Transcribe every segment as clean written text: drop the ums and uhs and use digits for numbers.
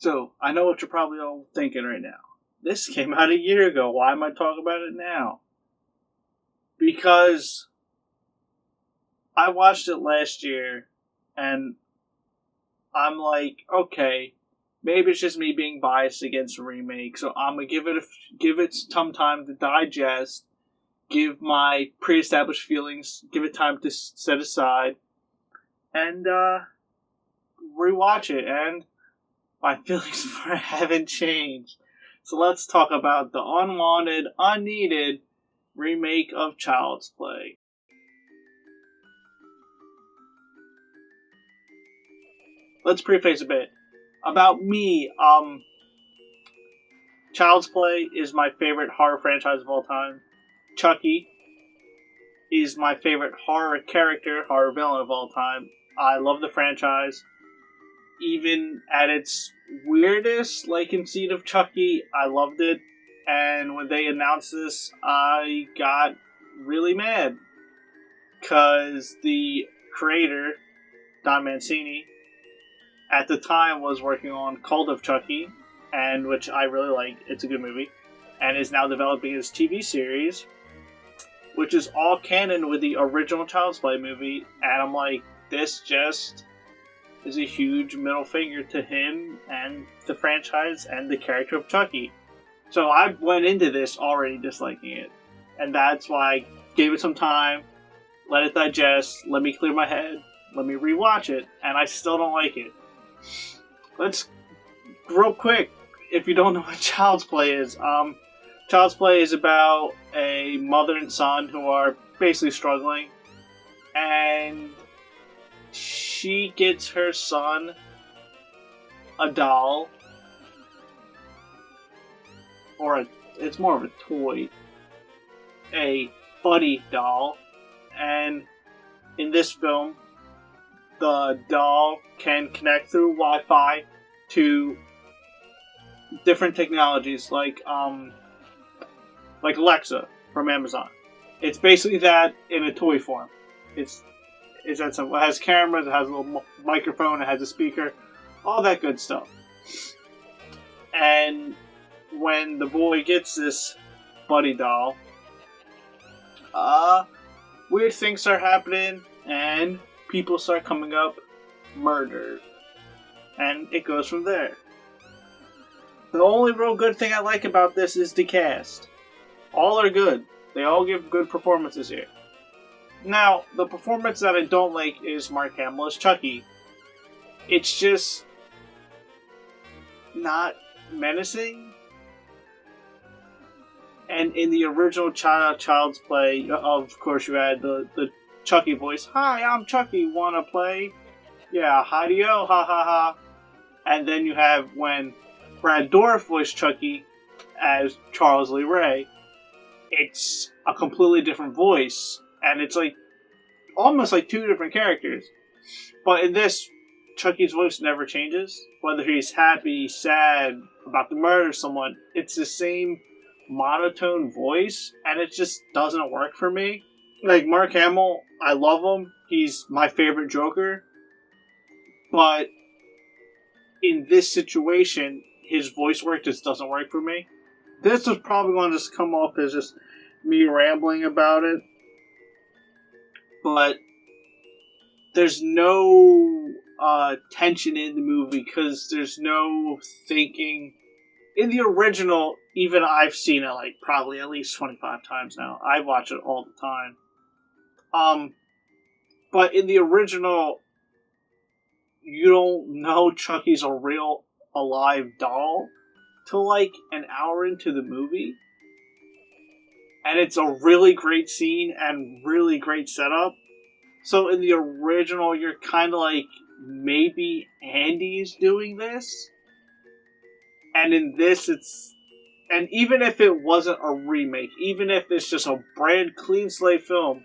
So, I know what you're probably all thinking right now. This came out a year ago. Why am I talking about it now? Because I watched it last year, and I'm like, okay, maybe it's just me being biased against the remake, so I'm gonna give it some time to digest, give my pre-established feelings, give it time to set aside, and rewatch it. And my feelings for it haven't changed. So let's talk about the unwanted, unneeded remake of Child's Play. Let's preface a bit. About me, Child's Play is my favorite horror franchise of all time. Chucky is my favorite horror character, horror villain of all time. I love the franchise. Even at its weirdest, like conceit of Chucky, I loved it. And when they announced this, I got really mad. Because the creator, Don Mancini, at the time was working on Cult of Chucky, and which I really like. It's a good movie. And is now developing his TV series, which is all canon with the original Child's Play movie. And I'm like, this just is a huge middle finger to him and the franchise and the character of Chucky. So I went into this already disliking it. And that's why I gave it some time, let it digest, let me clear my head, let me rewatch it, and I still don't like it. Let's, real quick, if you don't know what Child's Play is, Child's Play is about a mother and son who are basically struggling, and she gets her son a doll, or it's more of a toy, a buddy doll, and in this film, the doll can connect through Wi-Fi to different technologies like Alexa from Amazon. It's basically that in a toy form. It's that simple. It has cameras, it has a little microphone, it has a speaker, all that good stuff. And when the boy gets this buddy doll, weird things start happening, and people start coming up murdered. And it goes from there. The only real good thing I like about this is the cast. All are good. They all give good performances here. Now, the performance that I don't like is Mark Hamill as Chucky. It's just not menacing. And in the original Child's Play, of course, you had the Chucky voice. Hi, I'm Chucky. Wanna play? Yeah, hi-de-yo, ha ha ha. And then you have when Brad Dourif voiced Chucky as Charles Lee Ray. It's a completely different voice, and it's like almost like two different characters. But in this, Chucky's voice never changes. Whether he's happy, sad, about to murder someone, it's the same monotone voice, and it just doesn't work for me. Like, Mark Hamill, I love him. He's my favorite Joker. But in this situation, his voice work just doesn't work for me. This was probably going to just come off as just me rambling about it. But there's no tension in the movie because there's no thinking. In the original, even I've seen it like probably at least 25 times now. I watch it all the time. But in the original, you don't know Chucky's a real alive doll till like an hour into the movie. And it's a really great scene and really great setup. So in the original, you're kind of like, maybe Andy's doing this? And in this, it's... And even if it wasn't a remake, even if it's just a brand clean slate film,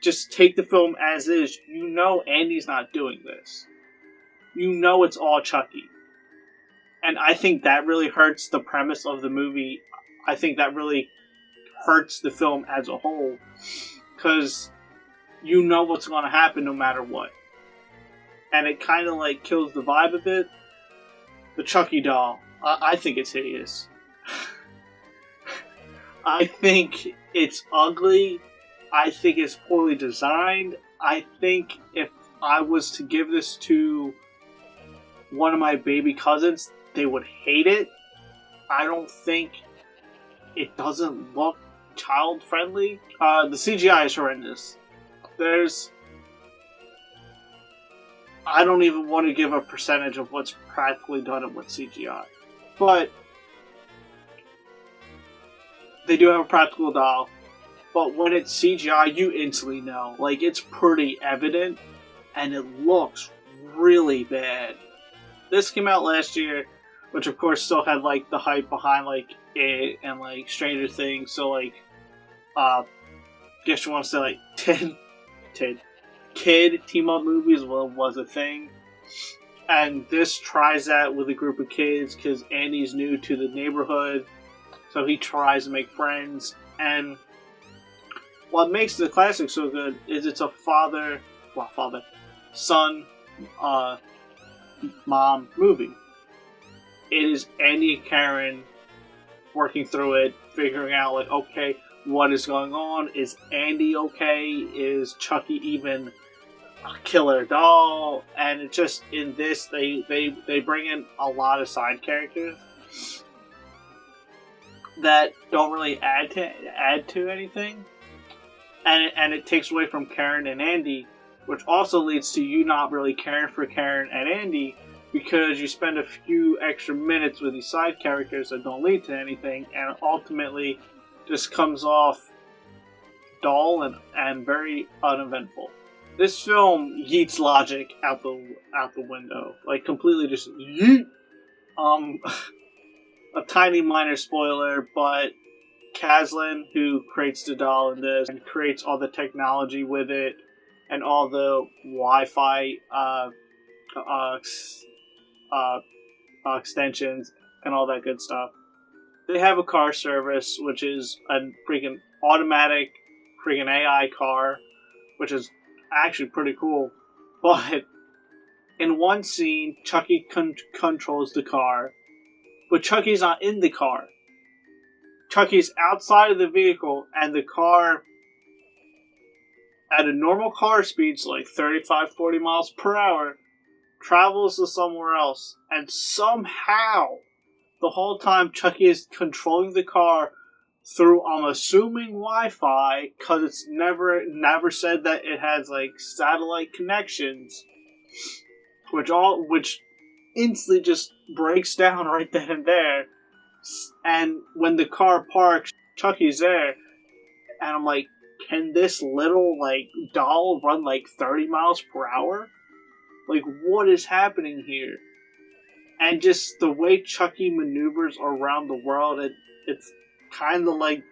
just take the film as is, you know Andy's not doing this. You know it's all Chucky. And I think that really hurts the premise of the movie. I think that really hurts the film as a whole. Because you know what's going to happen no matter what. And it kind of like kills the vibe a bit. The Chucky doll. I think it's hideous. I think it's ugly. I think it's poorly designed. I think if I was to give this to one of my baby cousins, they would hate it. I don't think it doesn't look child friendly. The CGI is horrendous. I don't even want to give a percentage of what's practically done and what's CGI. But they do have a practical doll. But when it's CGI, you instantly know. Like, it's pretty evident. And it looks really bad. This came out last year, which of course still had, like, the hype behind, like, it and, like, Stranger Things. So, like, guess you want to say, like, 10 kid team-up movies was a thing. And this tries that with a group of kids because Andy's new to the neighborhood. So he tries to make friends. And what makes the classic so good is it's a son, mom movie. It is Andy and Karen working through it, figuring out, like, okay, what is going on? Is Andy okay? Is Chucky even a killer doll? And it just, in this, they bring in a lot of side characters that don't really add to anything. And it takes away from Karen and Andy, which also leads to you not really caring for Karen and Andy because you spend a few extra minutes with these side characters that don't lead to anything, and ultimately just comes off dull and very uneventful. This film yeets logic out the window, like completely just yeet. A tiny minor spoiler, but Kaslin, who creates the doll in this and creates all the technology with it and all the Wi-Fi extensions and all that good stuff. They have a car service, which is a freaking automatic freaking AI car, which is actually pretty cool. But in one scene, Chucky controls the car, but Chucky's not in the car. Chucky's outside of the vehicle, and the car, at a normal car speed, so like 35-40 miles per hour, travels to somewhere else. And somehow, the whole time, Chucky is controlling the car through, I'm assuming, Wi-Fi, because it's never said that it has, like, satellite connections, which instantly just breaks down right then and there. And when the car parks, Chucky's there, and I'm like, can this little, like, doll run, like, 30 miles per hour? Like, what is happening here? And just the way Chucky maneuvers around the world, it's kind of like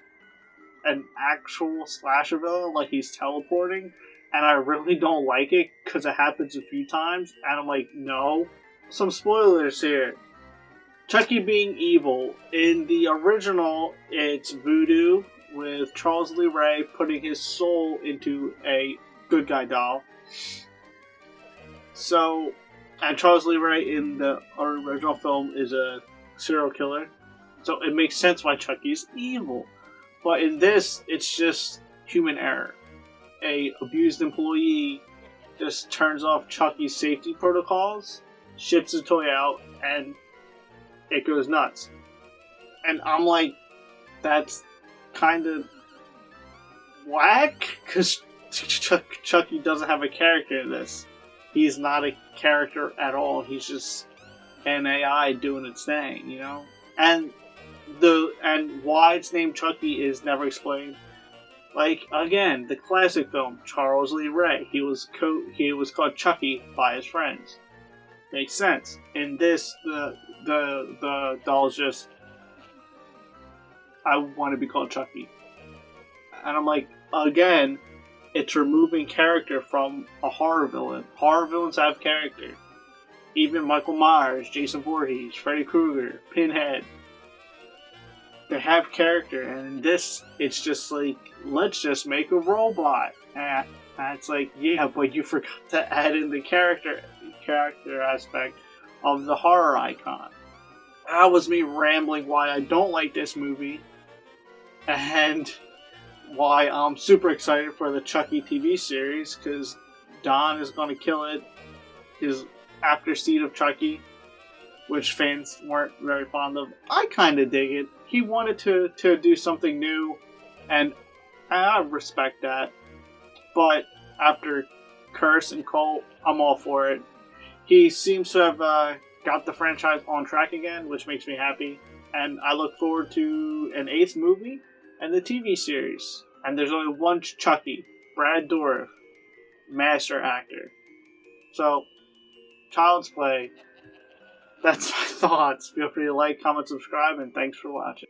an actual slasher villain, like he's teleporting, and I really don't like it, because it happens a few times, and I'm like, no. Some spoilers here. Chucky being evil. In the original, it's voodoo, with Charles Lee Ray putting his soul into a good guy doll. So, and Charles Lee Ray in the original film is a serial killer. So it makes sense why Chucky's evil. But in this, it's just human error. A abused employee just turns off Chucky's safety protocols, ships the toy out, and it goes nuts. And I'm like, that's kind of whack, because Chucky doesn't have a character in this. He's not a character at all. He's just an AI doing its thing, you know? And why it's named Chucky is never explained. Like, again, the classic film, Charles Lee Ray. He was called Chucky by his friends. Makes sense. In this, the doll's just, I want to be called Chucky. And I'm like, again, it's removing character from a horror villain. Horror villains have character. Even Michael Myers, Jason Voorhees, Freddy Krueger, Pinhead. They have character, and in this, it's just like, let's just make a robot. And it's like, yeah, but you forgot to add in the character aspect of the horror icon. That was me rambling why I don't like this movie, and why I'm super excited for the Chucky TV series, because Don is going to kill it. His after seed of Chucky, which fans weren't very fond of. I kind of dig it. He wanted to do something new, and I respect that. But after Curse and Cult, I'm all for it. He seems to have got the franchise on track again, which makes me happy. And I look forward to an 8th movie and the TV series. And there's only one Chucky, Brad Dourif, master actor. So, Child's Play. That's my thoughts. Feel free to like, comment, subscribe, and thanks for watching.